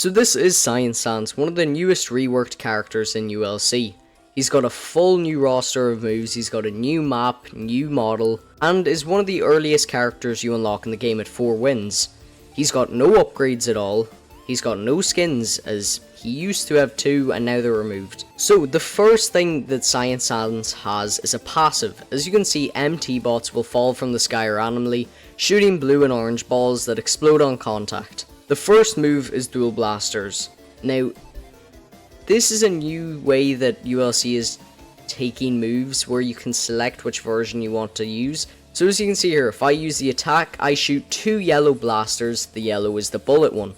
So this is Science Sans, one of the newest reworked characters in ULC. He's got a full new roster of moves, he's got a new map, new model, and is one of the earliest characters you unlock in the game at 4 wins. He's got no upgrades at all, he's got no skins, as he used to have 2 and now they're removed. So the first thing that Science Sans has is a passive. As you can see, MT bots will fall from the sky randomly, shooting blue and orange balls that explode on contact. The first move is dual blasters. Now, this is a new way that ULC is taking moves where you can select which version you want to use. So as you can see here, if I use the attack, I shoot 2 yellow blasters. The yellow is the bullet one.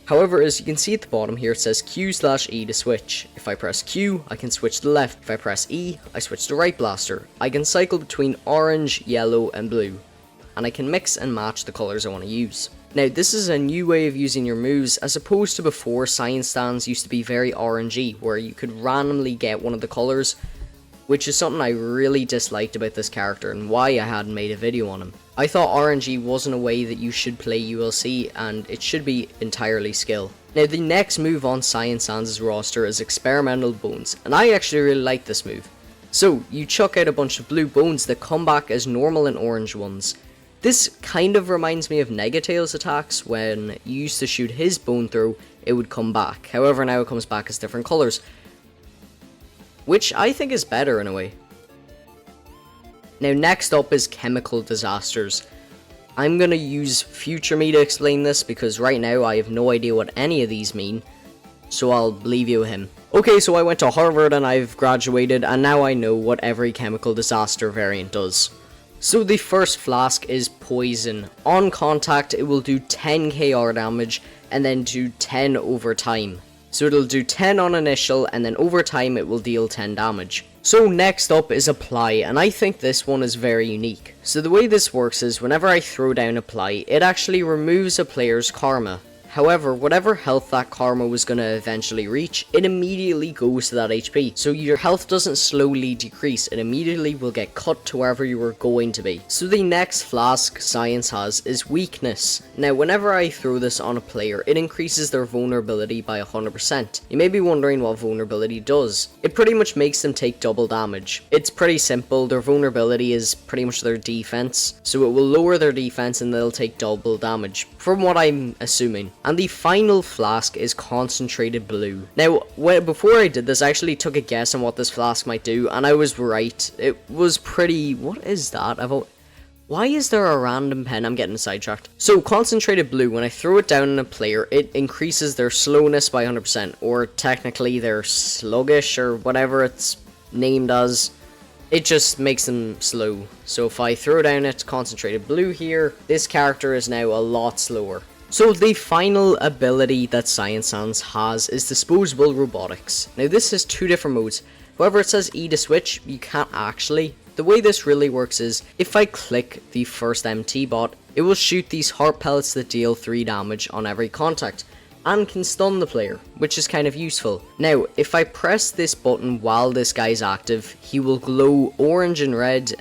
However, as you can see at the bottom here, it says Q/E to switch. If I press Q, I can switch to the left. If I press E, I switch to right blaster. I can cycle between orange, yellow, and blue. And I can mix and match the colours I want to use. Now, this is a new way of using your moves, as opposed to before. Science Sans used to be very RNG, where you could randomly get one of the colours, which is something I really disliked about this character and why I hadn't made a video on him. I thought RNG wasn't a way that you should play ULC, and it should be entirely skill. Now, the next move on Science Sans' roster is Experimental Bones, and I actually really like this move. So, you chuck out a bunch of blue bones that come back as normal and orange ones. This kind of reminds me of Undertale's attacks. When you used to shoot his bone throw, it would come back. However, now it comes back as different colours, which I think is better in a way. Now, next up is Chemical Disasters. I'm going to use future me to explain this, because right now I have no idea what any of these mean, so I'll leave you with him. Okay, so I went to Harvard and I've graduated, and now I know what every chemical disaster variant does. So the first flask is Poison. On contact, it will do 10 KR damage and then do 10 over time. So it'll do 10 on initial, and then over time it will deal 10 damage. So next up is Apply, and I think this one is very unique. So the way this works is whenever I throw down Apply, it actually removes a player's karma. However, whatever health that karma was going to eventually reach, it immediately goes to that HP. So your health doesn't slowly decrease, it immediately will get cut to wherever you were going to be. So the next flask Science has is Weakness. Now, whenever I throw this on a player, it increases their vulnerability by 100%. You may be wondering what vulnerability does. It pretty much makes them take double damage. It's pretty simple. Their vulnerability is pretty much their defense. So it will lower their defense and they'll take double damage, from what I'm assuming. And the final flask is Concentrated Blue. Now, before I did this, I actually took a guess on what this flask might do, and I was right. It was pretty... What is that? Why is there a random pen? I'm getting sidetracked. So, Concentrated Blue, when I throw it down on a player, it increases their slowness by 100%, or technically they're sluggish, or whatever it's named as. It just makes them slow. So if I throw down it Concentrated Blue here, this character is now a lot slower. So the final ability that Science Sans has is Disposable Robotics. Now this has 2 different modes. However, it says E to switch, you can't actually. The way this really works is, if I click the first MT bot, it will shoot these heart pellets that deal 3 damage on every contact, and can stun the player, which is kind of useful. Now, if I press this button while this guy's active, he will glow orange and red,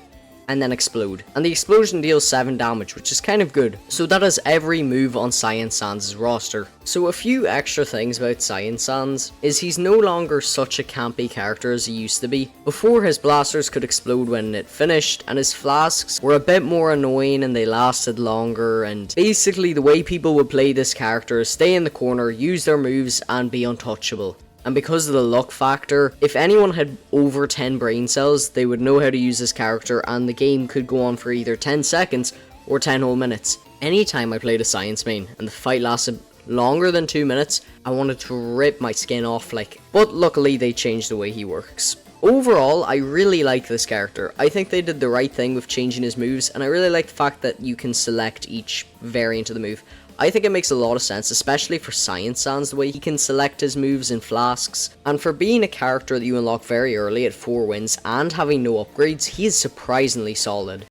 and then explode. And the explosion deals 7 damage, which is kind of good. So that is every move on Science Sans' roster. So a few extra things about Science Sans is he's no longer such a campy character as he used to be. Before, his blasters could explode when it finished, and his flasks were a bit more annoying and they lasted longer, and basically the way people would play this character is stay in the corner, use their moves, and be untouchable. And because of the luck factor, if anyone had over 10 brain cells, they would know how to use this character, and the game could go on for either 10 seconds or 10 whole minutes. Anytime I played a Science main and the fight lasted longer than 2 minutes, I wanted to rip my skin off but luckily they changed the way he works. Overall, I really like this character. I think they did the right thing with changing his moves, and I really like the fact that you can select each variant of the move. I think it makes a lot of sense, especially for Science Sans, the way he can select his moves in flasks. And for being a character that you unlock very early at 4 wins and having no upgrades, he is surprisingly solid.